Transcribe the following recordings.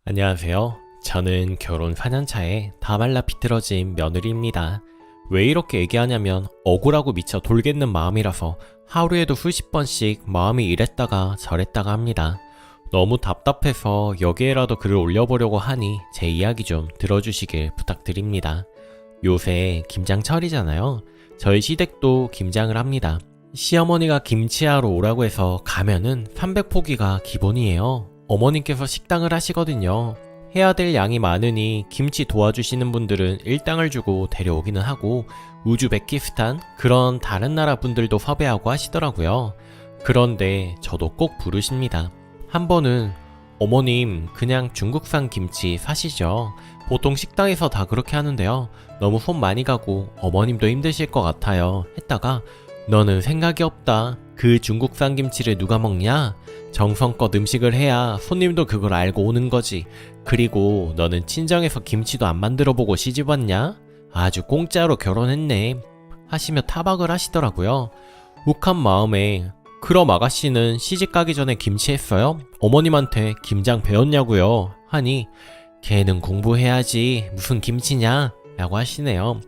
안녕하세요. 저는 결혼 4년차에 다 말라 비틀어진 며느리입니다. 왜 이렇게 얘기하냐면 억울하고 미쳐 돌겠는 마음이라서 하루에도 수십 번씩 마음이 이랬다가 저랬다가 합니다. 너무 답답해서 여기에라도 글을 올려보려고 하니 제 이야기 좀 들어주시길 부탁드립니다. 요새 김장철이잖아요. 저희 시댁도 김장을 합니다. 시어머니가 김치하러 오라고 해서 가면은 300포기가 기본이에요. 어머님께서 식당을 하시거든요. 해야 될 양이 많으니 김치 도와주시는 분들은 일당을 주고 데려오기는 하고 우즈베키스탄 그런 다른 나라 분들도 섭외하고 하시더라고요. 그런데 저도 꼭 부르십니다. 한 번은 어머님 그냥 중국산 김치 사시죠. 보통 식당에서 다 그렇게 하는데요. 너무 손 많이 가고 어머님도 힘드실 것 같아요. 했다가 너는 생각이 없다. 그 중국산 김치를 누가 먹냐? 정성껏 음식을 해야 손님도 그걸 알고 오는 거지. 그리고 너는 친정에서 김치도 안 만들어보고 시집 왔냐? 아주 공짜로 결혼했네. 하시며 타박을 하시더라고요. 욱한 마음에 그럼 아가씨는 시집 가기 전에 김치 했어요? 어머님한테 김장 배웠냐고요? 하니 걔는 공부해야지 무슨 김치냐? 라고 하시네요.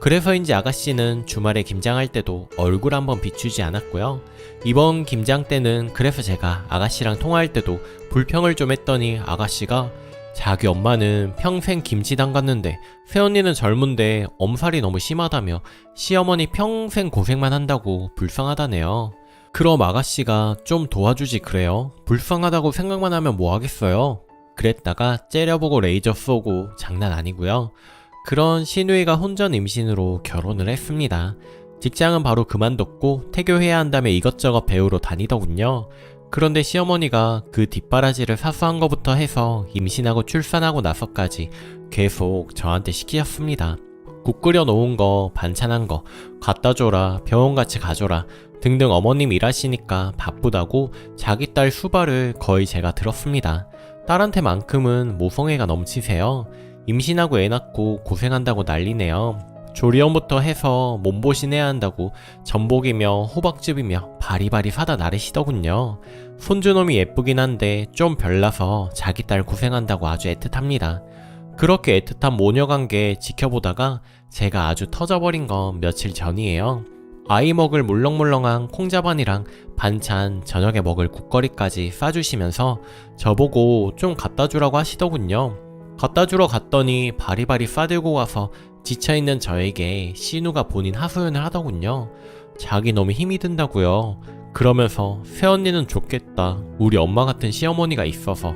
그래서인지 아가씨는 주말에 김장할 때도 얼굴 한번 비추지 않았고요. 이번 김장 때는 그래서 제가 아가씨랑 통화할 때도 불평을 좀 했더니 아가씨가 자기 엄마는 평생 김치 담갔는데 새언니는 젊은데 엄살이 너무 심하다며 시어머니 평생 고생만 한다고 불쌍하다네요. 그럼 아가씨가 좀 도와주지 그래요? 불쌍하다고 생각만 하면 뭐 하겠어요? 그랬다가 째려보고 레이저 쏘고 장난 아니고요. 그런 시누이가 혼전 임신으로 결혼을 했습니다. 직장은 바로 그만뒀고 태교해야 한다며 이것저것 배우러 다니더군요. 그런데 시어머니가 그 뒷바라지를 사수한 것부터 해서 임신하고 출산하고 나서까지 계속 저한테 시키셨습니다. 국 끓여 놓은 거, 반찬한 거, 갖다 줘라, 병원 같이 가줘라 등등 어머님 일하시니까 바쁘다고 자기 딸 수발을 거의 제가 들었습니다. 딸한테만큼은 모성애가 넘치세요. 임신하고 애 낳고 고생한다고 난리네요. 조리원부터 해서 몸보신해야 한다고 전복이며 호박즙이며 바리바리 사다 나르시더군요. 손주놈이 예쁘긴 한데 좀 별나서 자기 딸 고생한다고 아주 애틋합니다. 그렇게 애틋한 모녀관계 지켜보다가 제가 아주 터져버린 건 며칠 전이에요. 아이 먹을 물렁물렁한 콩자반이랑 반찬 저녁에 먹을 국거리까지 싸주시면서 저보고 좀 갖다 주라고 하시더군요. 갖다 주러 갔더니 바리바리 싸들고 와서 지쳐있는 저에게 시누가 본인 하소연을 하더군요. 자기 너무 힘이 든다고요. 그러면서 새언니는 좋겠다. 우리 엄마 같은 시어머니가 있어서.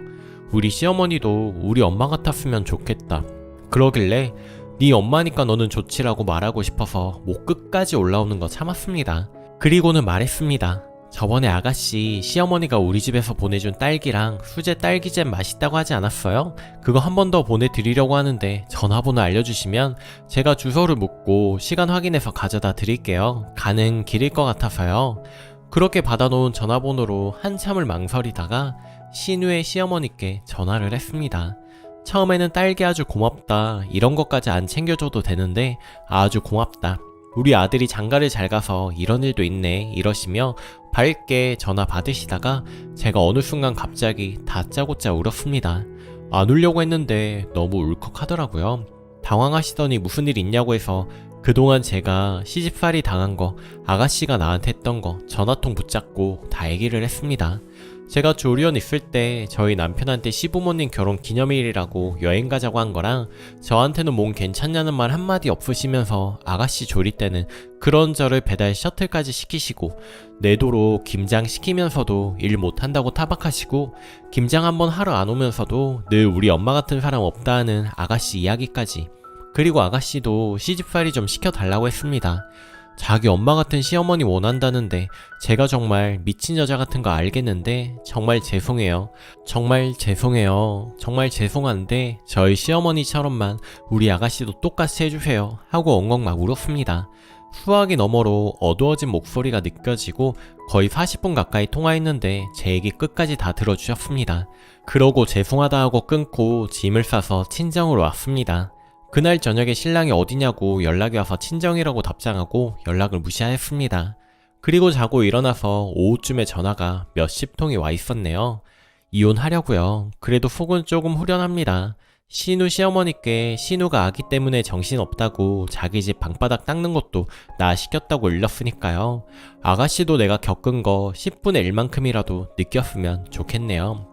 우리 시어머니도 우리 엄마 같았으면 좋겠다. 그러길래 네 엄마니까 너는 좋지라고 말하고 싶어서 목 끝까지 올라오는 거 참았습니다. 그리고는 말했습니다. 저번에 아가씨 시어머니가 우리 집에서 보내준 딸기랑 수제 딸기잼 맛있다고 하지 않았어요? 그거 한 번 더 보내드리려고 하는데 전화번호 알려주시면 제가 주소를 묻고 시간 확인해서 가져다 드릴게요. 가는 길일 것 같아서요. 그렇게 받아놓은 전화번호로 한참을 망설이다가 시누의 시어머니께 전화를 했습니다. 처음에는 딸기 아주 고맙다. 이런 것까지 안 챙겨줘도 되는데 아주 고맙다. 우리 아들이 장가를 잘 가서 이런 일도 있네 이러시며 밝게 전화 받으시다가 제가 어느 순간 갑자기 다짜고짜 울었습니다. 안 울려고 했는데 너무 울컥하더라고요. 당황하시더니 무슨 일 있냐고 해서 그동안 제가 시집살이 당한 거 아가씨가 나한테 했던 거 전화통 붙잡고 다 얘기를 했습니다. 제가 조리원 있을 때 저희 남편한테 시부모님 결혼 기념일이라고 여행 가자고 한 거랑 저한테는 몸 괜찮냐는 말 한마디 없으시면서 아가씨 조리 때는 그런저를 배달 셔틀까지 시키시고 내도로 김장 시키면서도 일 못한다고 타박하시고 김장 한번 하러 안 오면서도 늘 우리 엄마 같은 사람 없다는 아가씨 이야기까지. 그리고 아가씨도 시집살이 좀 시켜달라고 했습니다. 자기 엄마 같은 시어머니 원한다는데 제가 정말 미친 여자 같은 거 알겠는데 정말 죄송해요. 정말 죄송해요. 정말 죄송한데 저희 시어머니처럼만 우리 아가씨도 똑같이 해주세요. 하고 엉엉 막 울었습니다. 수화기 너머로 어두워진 목소리가 느껴지고 거의 40분 가까이 통화했는데 제 얘기 끝까지 다 들어주셨습니다. 그러고 죄송하다 하고 끊고 짐을 싸서 친정으로 왔습니다. 그날 저녁에 신랑이 어디냐고 연락이 와서 친정이라고 답장하고 연락을 무시하였습니다. 그리고 자고 일어나서 오후쯤에 전화가 몇십 통이 와 있었네요. 이혼하려고요. 그래도 속은 조금 후련합니다. 신우 시어머니께 신우가 아기 때문에 정신없다고 자기 집 방바닥 닦는 것도 나 시켰다고 일렀으니까요. 아가씨도 내가 겪은 거 10분의 1만큼이라도 느꼈으면 좋겠네요.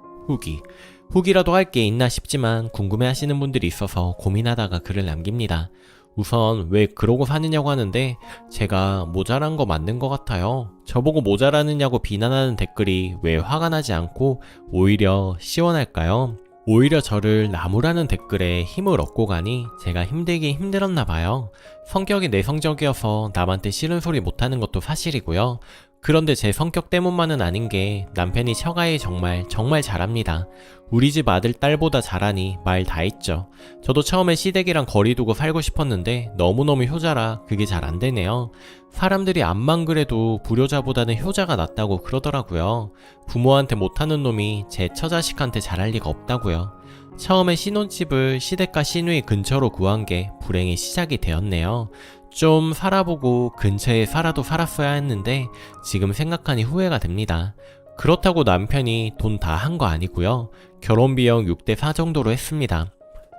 후기라도 할 게 있나 싶지만 궁금해하시는 분들이 있어서 고민하다가 글을 남깁니다. 우선 왜 그러고 사느냐고 하는데 제가 모자란 거 맞는 것 같아요. 저보고 모자라느냐고 비난하는 댓글이 왜 화가 나지 않고 오히려 시원할까요? 오히려 저를 나무라는 댓글에 힘을 얻고 가니 제가 힘들긴 힘들었나 봐요. 성격이 내성적이어서 남한테 싫은 소리 못하는 것도 사실이고요. 그런데 제 성격 때문만은 아닌 게 남편이 처가일 정말 잘합니다. 우리 집 아들 딸보다 잘하니 말 다 했죠. 저도 처음에 시댁이랑 거리 두고 살고 싶었는데 너무너무 효자라 그게 잘 안 되네요. 사람들이 암만 그래도 불효자보다는 효자가 낫다고 그러더라고요. 부모한테 못하는 놈이 제 처자식한테 잘할 리가 없다고요. 처음에 신혼집을 시댁과 시누이 근처로 구한 게 불행의 시작이 되었네요. 좀 살아보고 근처에 살아도 살았어야 했는데 지금 생각하니 후회가 됩니다. 그렇다고 남편이 돈 다 한 거 아니고요. 결혼비용 6대4 정도로 했습니다.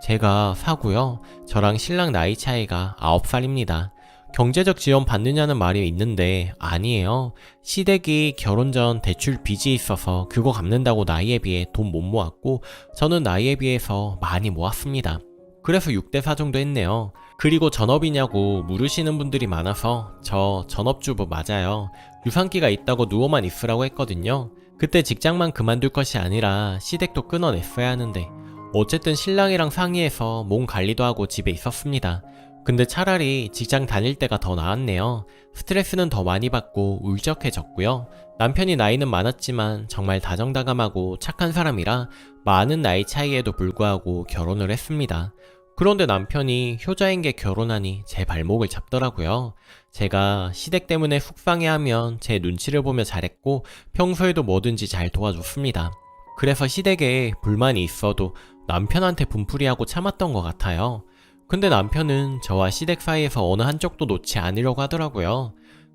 제가 사고요. 저랑 신랑 나이 차이가 9살입니다. 경제적 지원 받느냐는 말이 있는데 아니에요. 시댁이 결혼 전 대출 빚이 있어서 그거 갚는다고 나이에 비해 돈 못 모았고 저는 나이에 비해서 많이 모았습니다. 그래서 6대4 정도 했네요. 그리고 전업이냐고 물으시는 분들이 많아서 저 전업주부 맞아요. 유산기가 있다고 누워만 있으라고 했거든요. 그때 직장만 그만둘 것이 아니라 시댁도 끊어냈어야 하는데 어쨌든 신랑이랑 상의해서 몸 관리도 하고 집에 있었습니다. 근데 차라리 직장 다닐 때가 더 나았네요. 스트레스는 더 많이 받고 울적해졌고요. 남편이 나이는 많았지만 정말 다정다감하고 착한 사람이라 많은 나이 차이에도 불구하고 결혼을 했습니다. 그런데 남편이 효자인 게 결혼하니 제 발목을 잡더라고요. 제가 시댁 때문에 속상해하면 제 눈치를 보며 잘했고 평소에도 뭐든지 잘 도와줬습니다. 그래서 시댁에 불만이 있어도 남편한테 분풀이하고 참았던 것 같아요. 근데 남편은 저와 시댁 사이에서 어느 한쪽도 놓지 않으려고 하더라고요.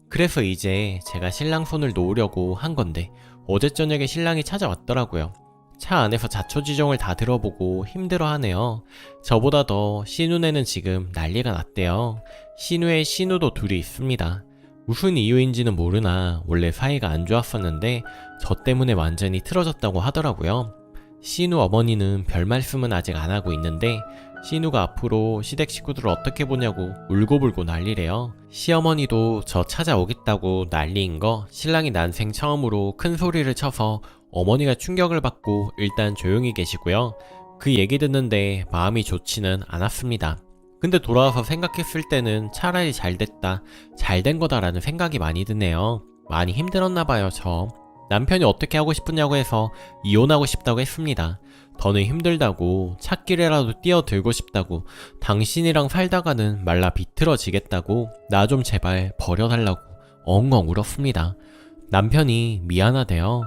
그래서 이제 제가 신랑 손을 놓으려고 한 건데 어제 저녁에 신랑이 찾아왔더라고요. 차 안에서 자초지종을 다 들어보고 힘들어하네요. 저보다 더 신우네는 지금 난리가 났대요. 신우의 신우도 둘이 있습니다. 무슨 이유인지는 모르나 원래 사이가 안 좋았었는데 저 때문에 완전히 틀어졌다고 하더라고요. 신우 어머니는 별 말씀은 아직 안 하고 있는데 신우가 앞으로 시댁 식구들을 어떻게 보냐고 울고불고 난리래요. 시어머니도 저 찾아오겠다고 난리인 거 신랑이 난생 처음으로 큰 소리를 쳐서 어머니가 충격을 받고 일단 조용히 계시고요. 그 얘기 듣는데 마음이 좋지는 않았습니다. 근데 돌아와서 생각했을 때는 차라리 잘됐다, 잘된 거다라는 생각이 많이 드네요. 많이 힘들었나봐요, 저. 남편이 어떻게 하고 싶으냐고 해서 이혼하고 싶다고 했습니다. 더는 힘들다고, 찻길에라도 뛰어들고 싶다고, 당신이랑 살다가는 말라 비틀어지겠다고, 나 좀 제발 버려달라고 엉엉 울었습니다. 남편이 미안하대요.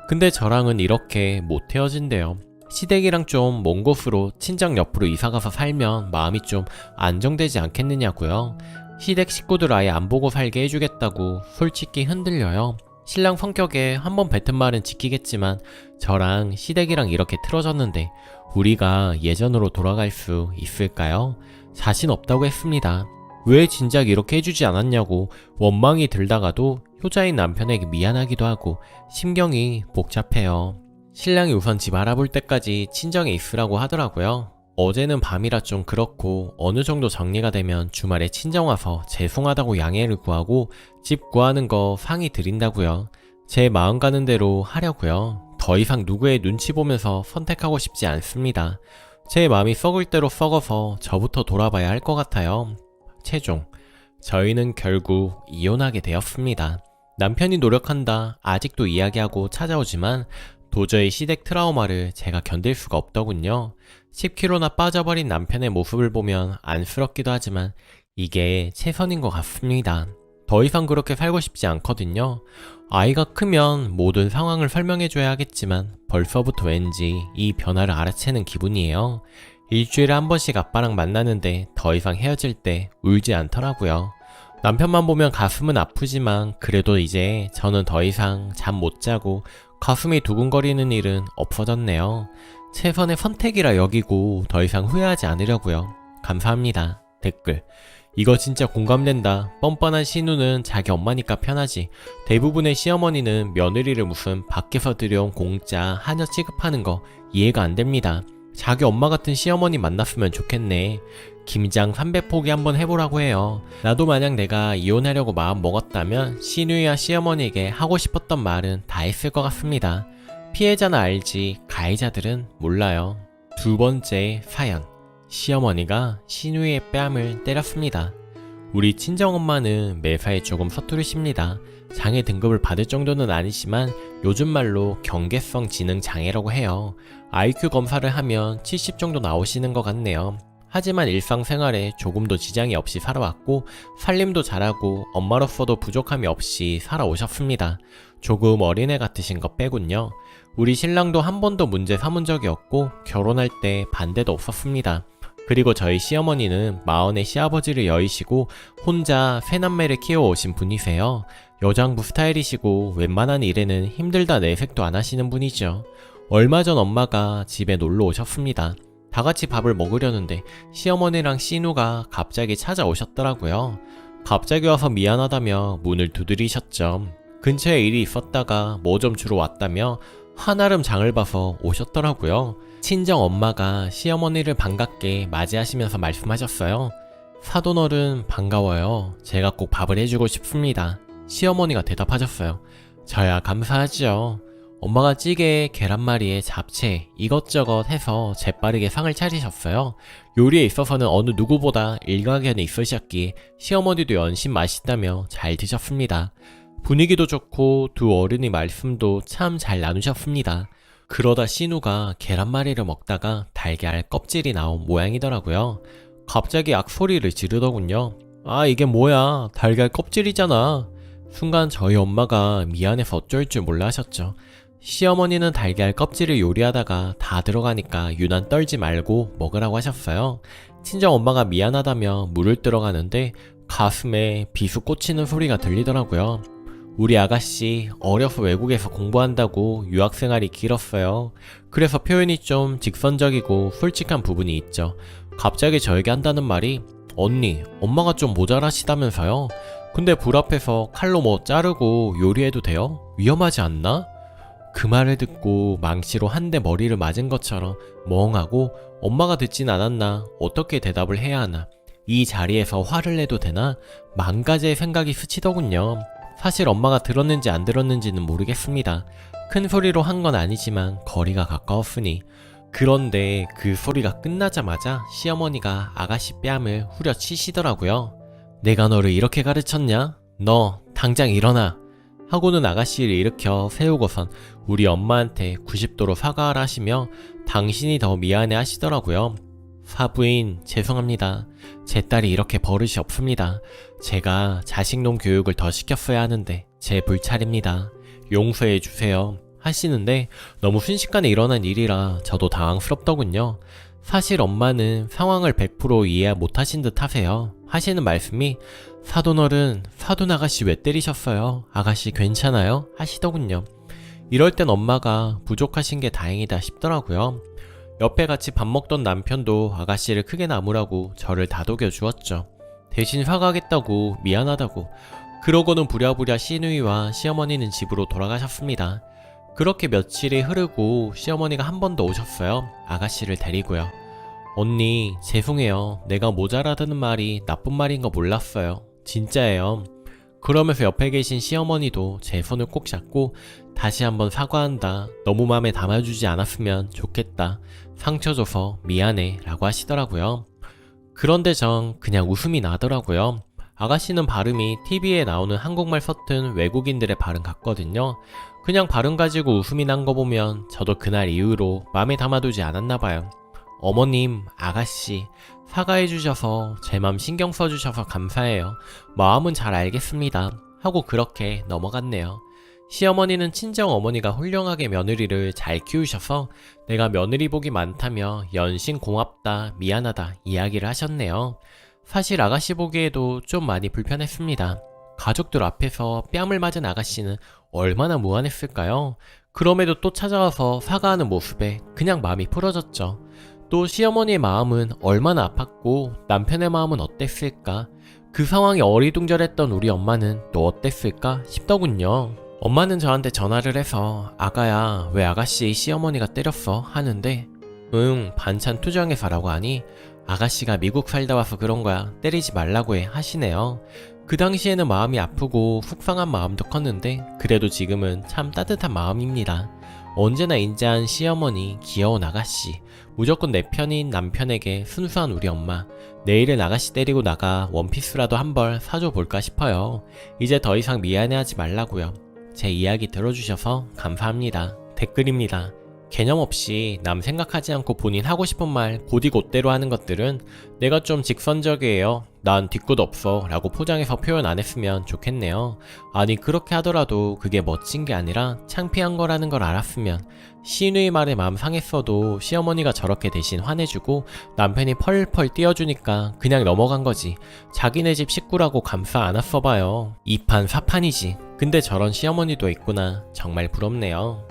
근데 저랑은 이렇게 못 헤어진대요. 시댁이랑 좀 먼 곳으로 친정 옆으로 이사가서 살면 마음이 좀 안정되지 않겠느냐고요. 시댁 식구들 아예 안 보고 살게 해주겠다고 솔직히 흔들려요. 신랑 성격에 한번 뱉은 말은 지키겠지만 저랑 시댁이랑 이렇게 틀어졌는데 우리가 예전으로 돌아갈 수 있을까요? 자신 없다고 했습니다. 왜 진작 이렇게 해주지 않았냐고 원망이 들다가도 효자인 남편에게 미안하기도 하고 심경이 복잡해요. 신랑이 우선 집 알아볼 때까지 친정에 있으라고 하더라고요. 어제는 밤이라 좀 그렇고 어느 정도 정리가 되면 주말에 친정 와서 죄송하다고 양해를 구하고 집 구하는 거 상의 드린다고요. 제 마음 가는 대로 하려고요. 더 이상 누구의 눈치 보면서 선택하고 싶지 않습니다. 제 마음이 썩을 대로 썩어서 저부터 돌아봐야 할 것 같아요. 최종 저희는 결국 이혼하게 되었습니다. 남편이 노력한다 아직도 이야기하고 찾아오지만 도저히 시댁 트라우마를 제가 견딜 수가 없더군요. 10kg나 빠져버린 남편의 모습을 보면 안쓰럽기도 하지만 이게 최선인 것 같습니다. 더 이상 그렇게 살고 싶지 않거든요. 아이가 크면 모든 상황을 설명해줘야 하겠지만 벌써부터 왠지 이 변화를 알아채는 기분이에요. 일주일에 한 번씩 아빠랑 만나는데 더 이상 헤어질 때 울지 않더라고요. 남편만 보면 가슴은 아프지만 그래도 이제 저는 더 이상 잠 못 자고 가슴이 두근거리는 일은 없어졌네요. 최선의 선택이라 여기고 더 이상 후회하지 않으려고요. 감사합니다. 댓글. 이거 진짜 공감된다. 뻔뻔한 신우는 자기 엄마니까 편하지. 대부분의 시어머니는 며느리를 무슨 밖에서 들여온 공짜 하녀 취급하는 거 이해가 안 됩니다. 자기 엄마 같은 시어머니 만났으면 좋겠네. 김장 300포기 한번 해보라고 해요. 나도 만약 내가 이혼하려고 마음 먹었다면 신우야 시어머니에게 하고 싶었던 말은 다 했을 것 같습니다. 피해자는 알지 가해자들은 몰라요. 두 번째 사연. 시어머니가 신우의 뺨을 때렸습니다. 우리 친정엄마는 매사에 조금 서투르십니다. 장애 등급을 받을 정도는 아니지만 요즘 말로 경계성 지능 장애라고 해요. IQ 검사를 하면 70 정도 나오시는 것 같네요. 하지만 일상생활에 조금도 지장이 없이 살아왔고 살림도 잘하고 엄마로서도 부족함이 없이 살아오셨습니다. 조금 어린애 같으신 것 빼군요. 우리 신랑도 한 번도 문제 삼은 적이 없고 결혼할 때 반대도 없었습니다. 그리고 저희 시어머니는 마흔의 시아버지를 여의시고 혼자 세 남매를 키워오신 분이세요. 여장부 스타일이시고 웬만한 일에는 힘들다 내색도 안 하시는 분이죠. 얼마 전 엄마가 집에 놀러 오셨습니다. 다 같이 밥을 먹으려는데 시어머니랑 신우가 갑자기 찾아오셨더라고요. 갑자기 와서 미안하다며 문을 두드리셨죠. 근처에 일이 있었다가 뭐 좀 주러 왔다며 한아름 장을 봐서 오셨더라고요. 친정 엄마가 시어머니를 반갑게 맞이하시면서 말씀하셨어요. 사돈어른 반가워요. 제가 꼭 밥을 해주고 싶습니다. 시어머니가 대답하셨어요. 저야 감사하지요. 엄마가 찌개에 계란말이에 잡채 이것저것 해서 재빠르게 상을 차리셨어요. 요리에 있어서는 어느 누구보다 일가견이 있으셨기에 시어머니도 연신 맛있다며 잘 드셨습니다. 분위기도 좋고 두 어른이 말씀도 참 잘 나누셨습니다. 그러다 신우가 계란말이를 먹다가 달걀 껍질이 나온 모양이더라고요. 갑자기 악소리를 지르더군요. 아 이게 뭐야 달걀 껍질이잖아. 순간 저희 엄마가 미안해서 어쩔 줄 몰라 하셨죠. 시어머니는 달걀 껍질을 요리하다가 다 들어가니까 유난 떨지 말고 먹으라고 하셨어요. 친정 엄마가 미안하다며 물을 들어가는데 가슴에 비수 꽂히는 소리가 들리더라고요. 우리 아가씨 어려서 외국에서 공부한다고 유학생활이 길었어요. 그래서 표현이 좀 직선적이고 솔직한 부분이 있죠. 갑자기 저에게 한다는 말이 언니, 엄마가 좀 모자라시다면서요? 근데 불 앞에서 칼로 뭐 자르고 요리해도 돼요? 위험하지 않나? 그 말을 듣고 망치로 한 대 머리를 맞은 것처럼 멍하고 엄마가 듣진 않았나 어떻게 대답을 해야 하나 이 자리에서 화를 내도 되나 만 가지의 생각이 스치더군요. 사실 엄마가 들었는지 안 들었는지는 모르겠습니다. 큰 소리로 한 건 아니지만 거리가 가까웠으니. 그런데 그 소리가 끝나자마자 시어머니가 아가씨 뺨을 후려치시더라고요. 내가 너를 이렇게 가르쳤냐? 너 당장 일어나! 하고는 아가씨를 일으켜 세우고선 우리 엄마한테 90도로 사과하라 하시며 당신이 더 미안해 하시더라고요. 사부인 죄송합니다. 제 딸이 이렇게 버릇이 없습니다. 제가 자식놈 교육을 더 시켰어야 하는데 제 불찰입니다. 용서해 주세요. 하시는데 너무 순식간에 일어난 일이라 저도 당황스럽더군요. 사실 엄마는 상황을 100% 이해 못하신 듯 하세요. 하시는 말씀이 사돈어른, 사돈 아가씨 왜 때리셨어요? 아가씨 괜찮아요? 하시더군요. 이럴 땐 엄마가 부족하신 게 다행이다 싶더라고요. 옆에 같이 밥 먹던 남편도 아가씨를 크게 나무라고 저를 다독여 주었죠. 대신 사과하겠다고 미안하다고. 그러고는 부랴부랴 시누이와 시어머니는 집으로 돌아가셨습니다. 그렇게 며칠이 흐르고 시어머니가 한 번 더 오셨어요. 아가씨를 데리고요. 언니 죄송해요. 내가 모자라다는 말이 나쁜 말인 거 몰랐어요. 진짜예요. 그러면서 옆에 계신 시어머니도 제 손을 꼭 잡고 다시 한번 사과한다. 너무 맘에 담아주지 않았으면 좋겠다. 상처 줘서 미안해 라고 하시더라고요. 그런데 전 그냥 웃음이 나더라고요. 아가씨는 발음이 TV에 나오는 한국말 서툰 외국인들의 발음 같거든요. 그냥 발음 가지고 웃음이 난 거 보면 저도 그날 이후로 맘에 담아두지 않았나 봐요. 어머님, 아가씨 사과해주셔서 제 맘 신경 써주셔서 감사해요. 마음은 잘 알겠습니다. 하고 그렇게 넘어갔네요. 시어머니는 친정어머니가 훌륭하게 며느리를 잘 키우셔서 내가 며느리 복이 많다며 연신 고맙다, 미안하다 이야기를 하셨네요. 사실 아가씨 보기에도 좀 많이 불편했습니다. 가족들 앞에서 뺨을 맞은 아가씨는 얼마나 무안했을까요? 그럼에도 또 찾아와서 사과하는 모습에 그냥 마음이 풀어졌죠. 또 시어머니의 마음은 얼마나 아팠고 남편의 마음은 어땠을까? 그 상황이 어리둥절했던 우리 엄마는 또 어땠을까 싶더군요. 엄마는 저한테 전화를 해서 아가야, 왜 아가씨 시어머니가 때렸어? 하는데 응, 반찬 투정해서라고 하니 아가씨가 미국 살다 와서 그런 거야, 때리지 말라고 해 하시네요. 그 당시에는 마음이 아프고 속상한 마음도 컸는데 그래도 지금은 참 따뜻한 마음입니다. 언제나 인자한 시어머니, 귀여운 아가씨, 무조건 내 편인 남편에게 순수한 우리 엄마. 내일은 아가씨 때리고 나가 원피스라도 한 벌 사줘 볼까 싶어요. 이제 더 이상 미안해하지 말라고요. 제 이야기 들어주셔서 감사합니다. 댓글입니다. 개념 없이 남 생각하지 않고 본인 하고 싶은 말 곧이곧대로 하는 것들은 내가 좀 직선적이에요, 난 뒤끝 없어 라고 포장해서 표현 안 했으면 좋겠네요. 아니 그렇게 하더라도 그게 멋진 게 아니라 창피한 거라는 걸 알았으면 시누이 말에 마음 상했어도 시어머니가 저렇게 대신 화내주고 남편이 펄펄 뛰어주니까 그냥 넘어간 거지. 자기네 집 식구라고 감싸 안았어봐요. 2판 4판이지. 근데 저런 시어머니도 있구나. 정말 부럽네요.